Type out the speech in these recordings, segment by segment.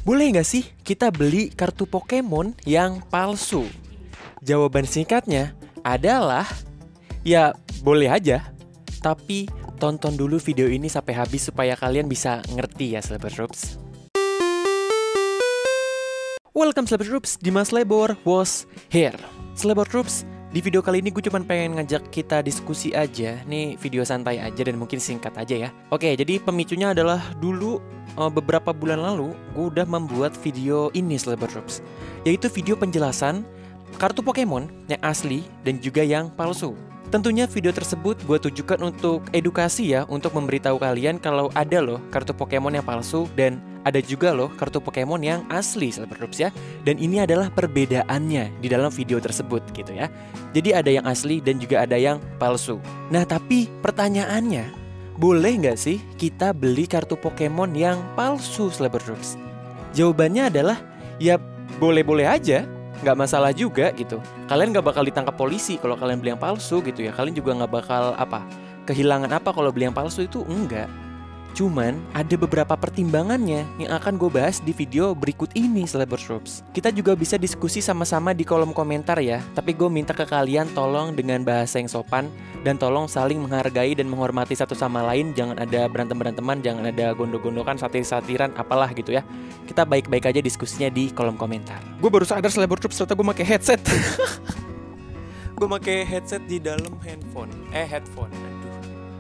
Boleh nggak sih kita beli kartu Pokemon yang palsu? Jawaban singkatnya adalah ya boleh aja. Tapi tonton dulu video ini sampai habis supaya kalian bisa ngerti ya Celeber Troops. Welcome Celeber Troops, Dimas Lebor was here. Celeber Troops, di video kali ini gue cuma pengen ngajak kita diskusi aja. Nih video santai aja dan mungkin singkat aja ya. Oke, jadi pemicunya adalah dulu beberapa bulan lalu gue udah membuat video ini Celeber Troops, yaitu video penjelasan kartu Pokemon yang asli dan juga yang palsu. Tentunya video tersebut gue tujukan untuk edukasi ya, untuk memberitahu kalian kalau ada loh kartu Pokemon yang palsu dan ada juga loh kartu Pokemon yang asli Celeber Troops ya. Dan ini adalah perbedaannya di dalam video tersebut gitu ya. Jadi ada yang asli dan juga ada yang palsu. Nah tapi pertanyaannya, boleh nggak sih kita beli kartu Pokemon yang palsu Celeber Troops? Jawabannya adalah ya boleh-boleh aja. Nggak masalah juga gitu. Kalian nggak bakal ditangkap polisi kalau kalian beli yang palsu gitu ya. Kalian juga nggak bakal kehilangan apa kalau beli yang palsu itu enggak. Cuman ada beberapa pertimbangannya yang akan gue bahas di video berikut ini Celeber Troops. Kita juga bisa diskusi sama-sama di kolom komentar ya. Tapi gue minta ke kalian tolong dengan bahasa yang sopan dan tolong saling menghargai dan menghormati satu sama lain. Jangan ada berantem-beranteman, jangan ada gondok-gondokan, satir-satiran, apalah gitu ya. Kita baik-baik aja diskusinya di kolom komentar. Gue baru sadar Celeber Troops ternyata gue pakai headset. Gue pakai headset di dalam headphone.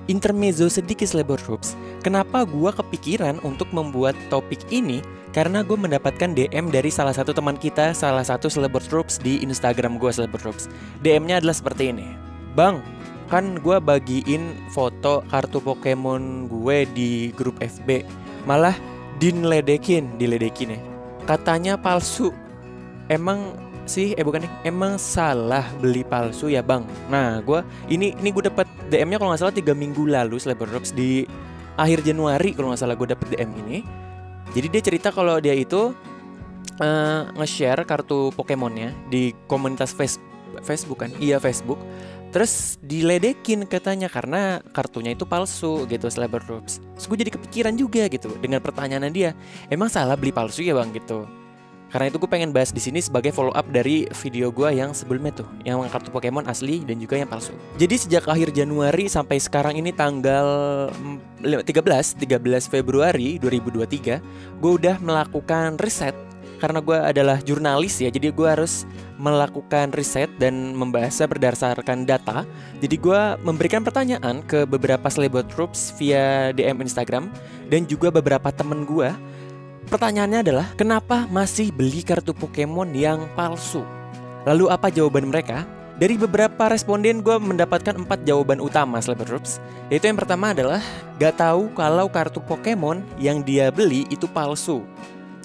Intermezzo sedikit Celeber Troops. Kenapa gue kepikiran untuk membuat topik ini? Karena gue mendapatkan DM dari salah satu teman kita, salah satu Celeber Troops di Instagram gue Celeber Troops. DM-nya adalah seperti ini. Bang, kan gue bagiin foto kartu Pokemon gue di grup FB, malah diledekin ya. Katanya palsu. Emang salah beli palsu ya bang. Nah ini gue dapat DM-nya kalau nggak salah 3 minggu lalu Celeber Troops, di akhir Januari kalau nggak salah gue dapet DM ini. Jadi dia cerita kalau dia itu nge-share kartu Pokemonnya di komunitas Facebook kan? Iya Facebook. Terus diledekin katanya karena kartunya itu palsu gitu Celeber Troops. Terus gue jadi kepikiran juga gitu dengan pertanyaan dia. Emang salah beli palsu ya bang gitu. Karena itu gue pengen bahas di sini sebagai follow up dari video gue yang sebelumnya tuh, yang kartu Pokemon asli dan juga yang palsu. Jadi sejak akhir Januari sampai sekarang ini tanggal 13 Februari 2023, gue udah melakukan riset. Karena gue adalah jurnalis ya, jadi gue harus melakukan riset dan membahasnya berdasarkan data. Jadi gue memberikan pertanyaan ke beberapa Celeber Troops via DM Instagram dan juga beberapa temen gue. Pertanyaannya adalah, kenapa masih beli kartu Pokemon yang palsu? Lalu apa jawaban mereka? Dari beberapa responden gue mendapatkan 4 jawaban utama Celeber Troops. Yaitu yang pertama adalah, gak tahu kalau kartu Pokemon yang dia beli itu palsu.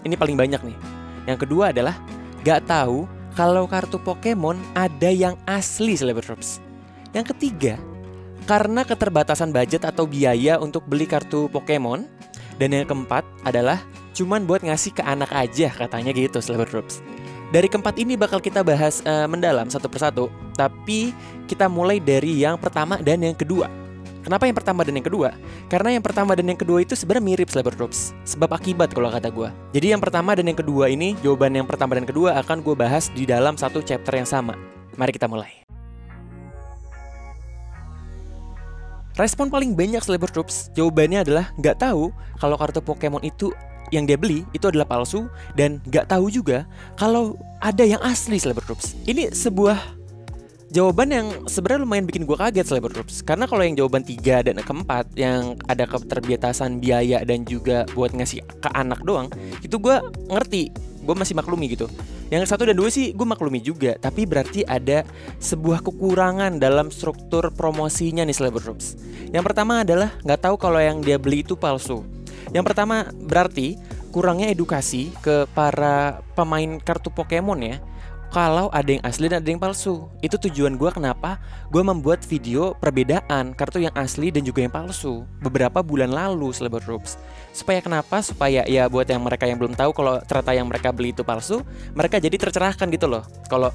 Ini paling banyak nih. Yang kedua adalah, gak tahu kalau kartu Pokemon ada yang asli Celeber Troops. Yang ketiga, karena keterbatasan budget atau biaya untuk beli kartu Pokemon. Dan yang keempat adalah cuman buat ngasih ke anak aja katanya gitu Celeber Troops. Dari keempat ini bakal kita bahas mendalam satu persatu. Tapi kita mulai dari yang pertama dan yang kedua. Kenapa yang pertama dan yang kedua? Karena yang pertama dan yang kedua itu sebenarnya mirip Celeber Troops. Sebab akibat kalau kata gue. Jadi yang pertama dan yang kedua ini, jawaban yang pertama dan kedua akan gue bahas di dalam satu chapter yang sama. Mari kita mulai. Respon paling banyak Celeber Troops, jawabannya adalah nggak tahu kalau kartu Pokemon itu yang dia beli itu adalah palsu dan nggak tahu juga kalau ada yang asli Celeber Troops. Ini sebuah jawaban yang sebenarnya lumayan bikin gue kaget Celeber Troops. Karena kalau yang jawaban 3 dan keempat yang ada keterbatasan biaya dan juga buat ngasih ke anak doang, itu gue ngerti, gue masih maklumi gitu. Yang 1 dan 2 sih gue maklumi juga, tapi berarti ada sebuah kekurangan dalam struktur promosinya nih Celeber Troops. Yang pertama adalah nggak tahu kalau yang dia beli itu palsu. Yang pertama berarti kurangnya edukasi ke para pemain kartu Pokemon ya. Kalau ada yang asli dan ada yang palsu. Itu tujuan gue kenapa gue membuat video perbedaan kartu yang asli dan juga yang palsu beberapa bulan lalu Celeber Troops. Supaya ya buat yang mereka yang belum tahu kalau ternyata yang mereka beli itu palsu, mereka jadi tercerahkan gitu loh. Kalau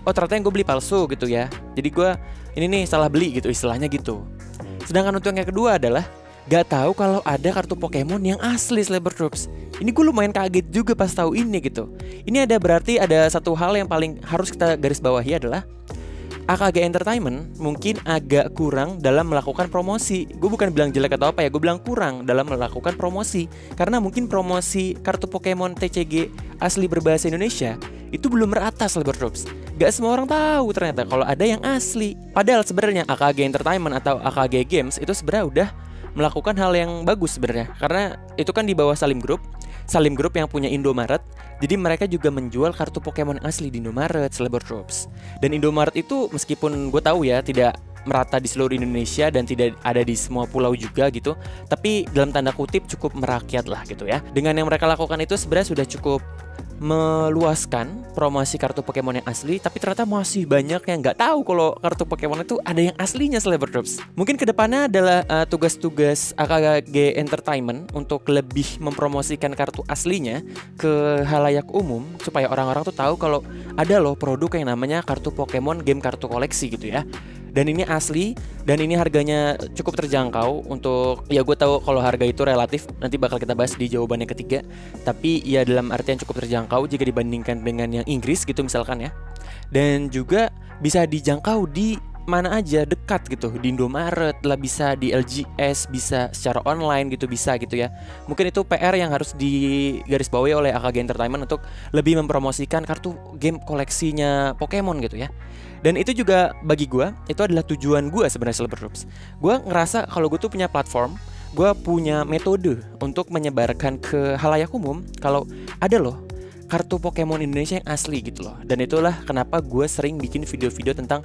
ternyata yang gue beli palsu gitu ya, jadi gue ini nih salah beli gitu istilahnya gitu. Sedangkan untuk yang kedua adalah gak tahu kalau ada kartu Pokemon yang asli Celeber Troops. Ini gue lumayan kaget juga pas tahu ini gitu. Ini berarti ada satu hal yang paling harus kita garis bawahi adalah AKG Entertainment mungkin agak kurang dalam melakukan promosi. Gue bukan bilang jelek atau apa ya, gue bilang kurang dalam melakukan promosi. Karena mungkin promosi kartu Pokemon TCG asli berbahasa Indonesia itu belum merata Celeber Troops. Gak semua orang tahu ternyata kalau ada yang asli. Padahal sebenarnya AKG Entertainment atau AKG Games itu sebenarnya udah melakukan hal yang bagus sebenarnya. Karena itu kan di bawah Salim Group yang punya Indomaret. Jadi mereka juga menjual kartu Pokemon asli di Indomaret, Celeber Troops. Dan Indomaret itu meskipun gue tahu ya tidak merata di seluruh Indonesia dan tidak ada di semua pulau juga gitu, tapi dalam tanda kutip cukup merakyat lah gitu ya. Dengan yang mereka lakukan itu sebenarnya sudah cukup meluaskan promosi kartu Pokemon yang asli, tapi ternyata masih banyak yang nggak tahu kalau kartu Pokemon itu ada yang aslinya Celeber Troops. Mungkin kedepannya adalah tugas-tugas AKG Entertainment untuk lebih mempromosikan kartu aslinya ke halayak umum supaya orang-orang tuh tahu kalau ada loh produk yang namanya kartu Pokemon, game kartu koleksi gitu ya. Dan ini asli, dan ini harganya cukup terjangkau untuk, ya gue tahu kalau harga itu relatif, nanti bakal kita bahas di jawaban yang ketiga. Tapi ya dalam artian cukup terjangkau jika dibandingkan dengan yang Inggris gitu misalkan ya. Dan juga bisa dijangkau di mana aja dekat gitu, di Indomaret lah, bisa di LGS, bisa secara online gitu, bisa gitu ya. Mungkin itu PR yang harus digarisbawahi oleh AKG Entertainment untuk lebih mempromosikan kartu game koleksinya Pokemon gitu ya. Dan itu juga bagi gue, itu adalah tujuan gue sebenarnya Celeber Troops. Gue ngerasa kalau gue tuh punya platform, gue punya metode untuk menyebarkan ke halayak umum kalau ada loh kartu Pokemon Indonesia yang asli gitu loh. Dan itulah kenapa gue sering bikin video-video tentang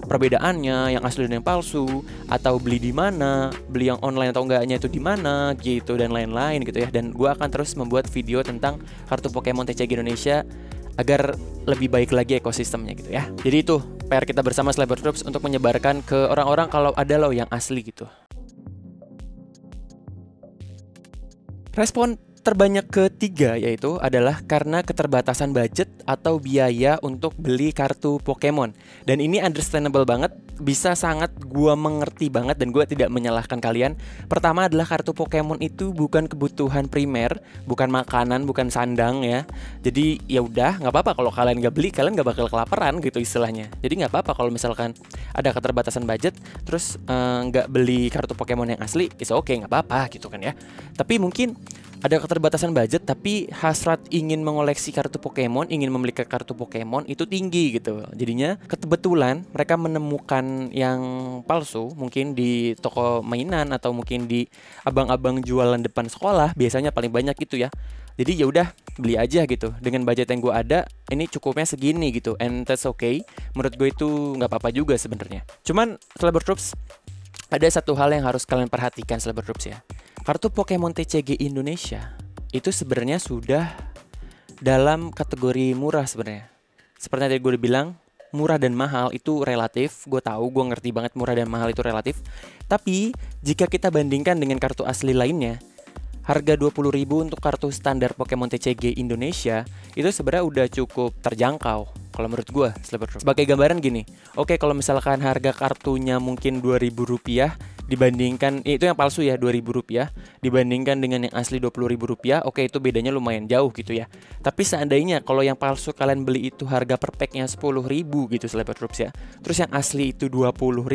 perbedaannya, yang asli dan yang palsu, atau beli di mana, beli yang online atau enggaknya itu di mana gitu, dan lain-lain gitu ya. Dan gue akan terus membuat video tentang kartu Pokemon TCG Indonesia agar lebih baik lagi ekosistemnya gitu ya. Jadi itu PR kita bersama Celeber Troops untuk menyebarkan ke orang-orang kalau ada loh yang asli gitu. Respon terbanyak ketiga yaitu adalah karena keterbatasan budget atau biaya untuk beli kartu Pokemon. Dan ini understandable banget, bisa sangat gua mengerti banget dan gua tidak menyalahkan kalian. Pertama adalah kartu Pokemon itu bukan kebutuhan primer, bukan makanan, bukan sandang ya. Jadi ya udah, nggak apa-apa kalau kalian nggak beli, kalian nggak bakal kelaparan gitu istilahnya. Jadi nggak apa-apa kalau misalkan ada keterbatasan budget terus nggak beli kartu Pokemon yang asli, it's okay, nggak apa-apa gitu kan ya. Tapi mungkin ada keterbatasan budget tapi hasrat ingin mengoleksi kartu Pokemon, ingin memiliki kartu Pokemon itu tinggi gitu. Jadinya kebetulan mereka menemukan yang palsu mungkin di toko mainan atau mungkin di abang-abang jualan depan sekolah, biasanya paling banyak itu ya. Jadi ya udah beli aja gitu. Dengan budget yang gue ada, ini cukupnya segini gitu. And that's okay. Menurut gue itu nggak apa-apa juga sebenarnya. Cuman Celeber Troops, ada satu hal yang harus kalian perhatikan Celeber Troops ya. Kartu Pokemon TCG Indonesia itu sebenarnya sudah dalam kategori murah sebenarnya. Seperti yang tadi gue udah bilang, murah dan mahal itu relatif. Gue tahu, gue ngerti banget murah dan mahal itu relatif. Tapi jika kita bandingkan dengan kartu asli lainnya, harga 20.000 untuk kartu standar Pokemon TCG Indonesia itu sebenarnya udah cukup terjangkau kalau menurut gue. Sebagai gambaran gini, oke, kalau misalkan harga kartunya mungkin Rp2.000 dibandingkan, itu yang palsu ya, Rp2.000 dibandingkan dengan yang asli Rp20.000, oke, itu bedanya lumayan jauh gitu ya. Tapi seandainya kalau yang palsu kalian beli itu harga per packnya 10.000 gitu Celeber Troops ya, terus yang asli itu 20.000,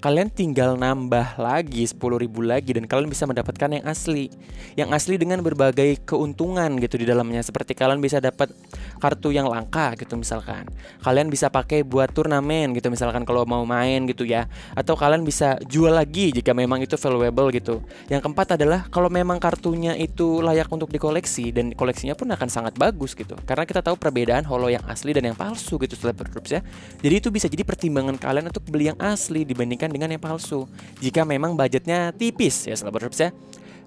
kalian tinggal nambah lagi 10.000 lagi dan kalian bisa mendapatkan yang asli. Yang asli dengan berbagai keuntungan gitu di dalamnya. Seperti kalian bisa dapat kartu yang langka gitu misalkan. Kalian bisa pakai buat turnamen gitu misalkan kalau mau main gitu ya. Atau kalian bisa jual lagi jika memang itu valuable gitu. Yang keempat adalah kalau memang kartunya itu layak untuk dikoleksi dan koleksinya pun akan sangat bagus gitu. Karena kita tahu perbedaan holo yang asli dan yang palsu gitu Celeber Troops ya. Jadi itu bisa jadi pertimbangan kalian untuk beli yang asli dibandingkan dengan yang palsu jika memang budgetnya tipis ya Celeber Troops ya.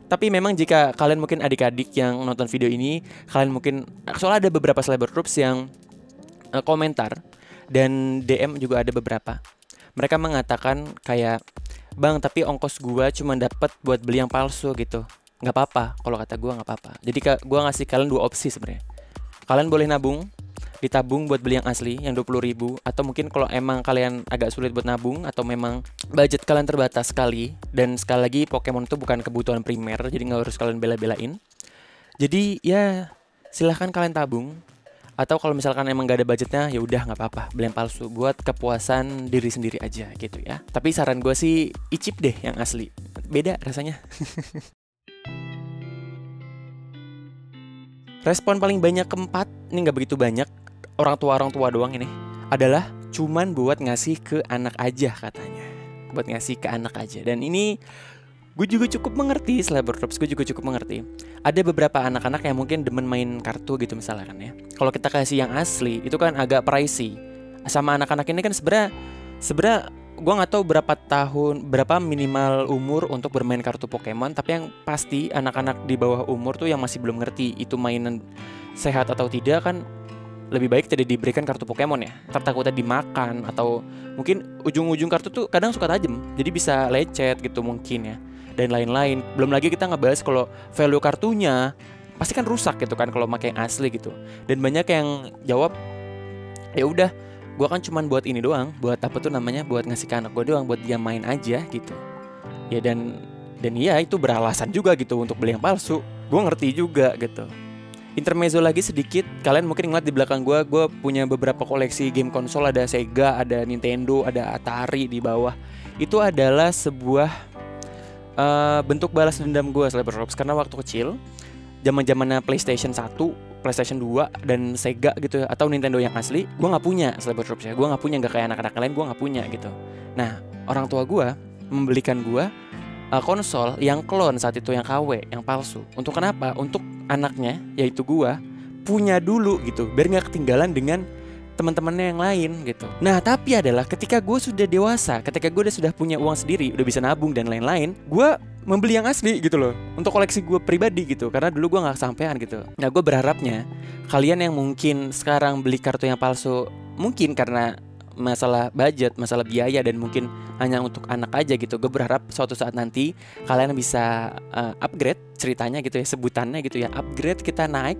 Tapi memang jika kalian mungkin adik-adik yang nonton video ini, kalian mungkin, soalnya ada beberapa Celeber Troops yang komentar dan DM juga ada beberapa. Mereka mengatakan kayak, "Bang, tapi ongkos gua cuma dapat buat beli yang palsu gitu." Nggak apa-apa, kalau kata gua nggak apa-apa. Jadi gua ngasih kalian dua opsi sebenarnya. Kalian boleh nabung ditabung buat beli yang asli yang 20.000. Atau mungkin kalau emang kalian agak sulit buat nabung atau memang budget kalian terbatas sekali, dan sekali lagi Pokemon itu bukan kebutuhan primer, jadi nggak harus kalian bela-belain. Jadi ya silahkan kalian tabung. Atau kalau misalkan emang gak ada budgetnya, ya udah nggak apa-apa, beli yang palsu buat kepuasan diri sendiri aja gitu ya. Tapi saran gue sih icip deh yang asli, beda rasanya. Respon paling banyak keempat, ini nggak begitu banyak, orang tua doang ini, adalah cuman buat ngasih ke anak aja katanya. Buat ngasih ke anak aja. Dan ini gue juga cukup mengerti, Slaberdrops, gue juga cukup mengerti. Ada beberapa anak-anak yang mungkin demen main kartu gitu misalkan ya. Kalau kita kasih yang asli, itu kan agak pricey. Sama anak-anak ini kan sebenarnya gue nggak tahu berapa minimal umur untuk bermain kartu Pokemon. Tapi yang pasti anak-anak di bawah umur tuh yang masih belum ngerti itu mainan sehat atau tidak kan, lebih baik tidak diberikan kartu Pokemon ya. Ntar takutnya dimakan, atau mungkin ujung-ujung kartu tuh kadang suka tajam, jadi bisa lecet gitu mungkin ya, dan lain-lain. Belum lagi kita ngebahas kalau value kartunya pasti kan rusak gitu kan kalau pakai yang asli gitu. Dan banyak yang jawab, ya udah, gue kan cuman buat ini doang, buat apa tuh namanya, buat ngasih ke anak gue doang, buat dia main aja gitu. Ya dan ya itu beralasan juga gitu untuk beli yang palsu. Gue ngerti juga gitu. Intermezzo lagi sedikit, kalian mungkin ngeliat di belakang gue punya beberapa koleksi game konsol, ada Sega, ada Nintendo, ada Atari di bawah. Itu adalah sebuah bentuk balas dendam gue, Slaberdrops, karena waktu kecil, zaman-zamannya PlayStation 1, PlayStation 2 dan Sega gitu ya, atau Nintendo yang asli, gue nggak punya, Slaberdrops ya. Gue nggak punya, nggak kayak anak-anak lain, gue nggak punya gitu. Nah, orang tua gue membelikan gue konsol yang clone saat itu, yang KW, yang palsu. Untuk kenapa? Untuk anaknya, yaitu gua, punya dulu gitu, biar nggak ketinggalan dengan teman-temannya yang lain gitu. Nah, tapi adalah ketika gue sudah dewasa, ketika gue sudah punya uang sendiri, udah bisa nabung dan lain-lain, gue membeli yang asli gitu loh, untuk koleksi gue pribadi gitu, karena dulu gue nggak kesampean gitu. Nah, gue berharapnya kalian yang mungkin sekarang beli kartu yang palsu, mungkin karena masalah budget, masalah biaya, dan mungkin hanya untuk anak aja gitu, gue berharap suatu saat nanti kalian bisa upgrade ceritanya gitu ya, sebutannya gitu ya, upgrade, kita naik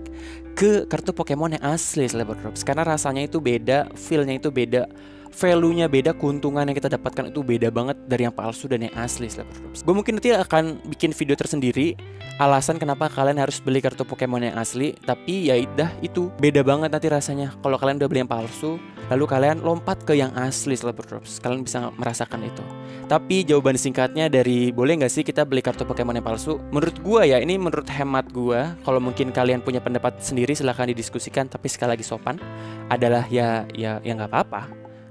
ke kartu Pokemon yang asli, Slaberdrops, karena rasanya itu beda, feel-nya itu beda, value-nya beda, keuntungan yang kita dapatkan itu beda banget dari yang palsu dan yang asli, Slaberdrops. Gue mungkin nanti akan bikin video tersendiri alasan kenapa kalian harus beli kartu Pokemon yang asli. Tapi ya udah, itu beda banget nanti rasanya kalau kalian udah beli yang palsu lalu kalian lompat ke yang asli, Slaberdrops. Kalian bisa merasakan itu. Tapi jawaban singkatnya dari boleh nggak sih kita beli kartu Pokemon yang palsu, menurut gue ya, ini menurut hemat gue, kalau mungkin kalian punya pendapat sendiri silahkan didiskusikan, tapi sekali lagi sopan, adalah ya nggak apa-apa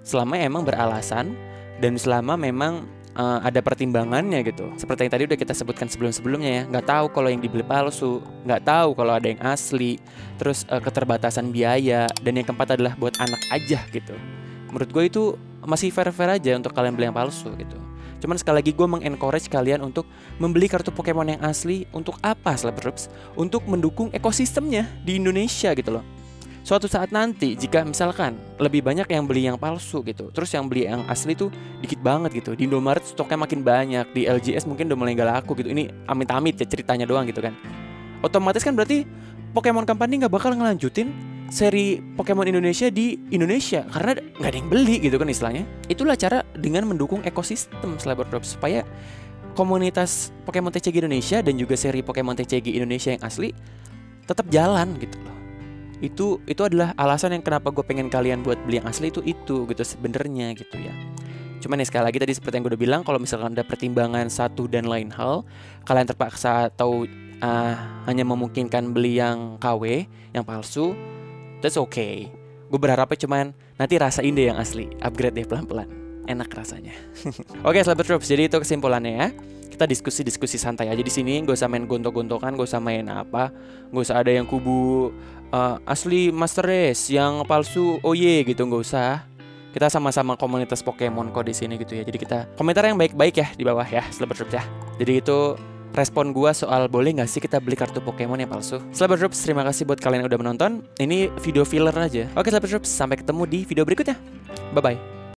selama emang beralasan dan selama memang ada pertimbangannya gitu. Seperti yang tadi udah kita sebutkan sebelum-sebelumnya ya, nggak tahu kalau yang dibeli palsu, nggak tahu kalau ada yang asli, terus keterbatasan biaya, dan yang keempat adalah buat anak aja gitu. Menurut gue itu masih fair-fair aja untuk kalian beli yang palsu gitu. Cuman sekali lagi gue mengencourage kalian untuk membeli kartu Pokemon yang asli. Untuk apa, Slaberdrops? Untuk mendukung ekosistemnya di Indonesia gitu loh. Suatu saat nanti jika misalkan lebih banyak yang beli yang palsu gitu, terus yang beli yang asli tuh dikit banget gitu, di Indomaret stoknya makin banyak, di LGS mungkin udah mulai gak laku gitu, ini amit-amit ya ceritanya doang gitu kan, otomatis kan berarti Pokemon Company gak bakal ngelanjutin seri Pokemon Indonesia di Indonesia karena gak ada yang beli gitu kan istilahnya. Itulah cara dengan mendukung ekosistem, Slaberdrops, supaya komunitas Pokemon TCG Indonesia dan juga seri Pokemon TCG Indonesia yang asli tetap jalan gitu loh. Itu adalah alasan yang kenapa gue pengen kalian buat beli yang asli itu gitu sebenarnya gitu ya. Cuman ya sekali lagi tadi seperti yang gue udah bilang, kalau misalkan ada pertimbangan satu dan lain hal, kalian terpaksa atau hanya memungkinkan beli yang KW, yang palsu, that's okay. Gue berharapnya cuman nanti rasain deh yang asli, upgrade deh pelan-pelan, enak rasanya. Oke, Slaberdrops, jadi itu kesimpulannya ya. Kita diskusi santai aja di sini, gak usah main gontok-gontokan, gak usah main apa, gak usah ada yang kubu asli Master Race, yang palsu gitu, gak usah. Kita sama-sama komunitas Pokemon kok di sini gitu ya. Jadi kita komentar yang baik-baik ya di bawah ya, Slaberdrops ya. Jadi itu respon gua soal boleh gak sih kita beli kartu Pokemon yang palsu. Slaberdrops, terima kasih buat kalian yang udah menonton. Ini video filler aja. Oke, Slaberdrops, sampai ketemu di video berikutnya. Bye-bye.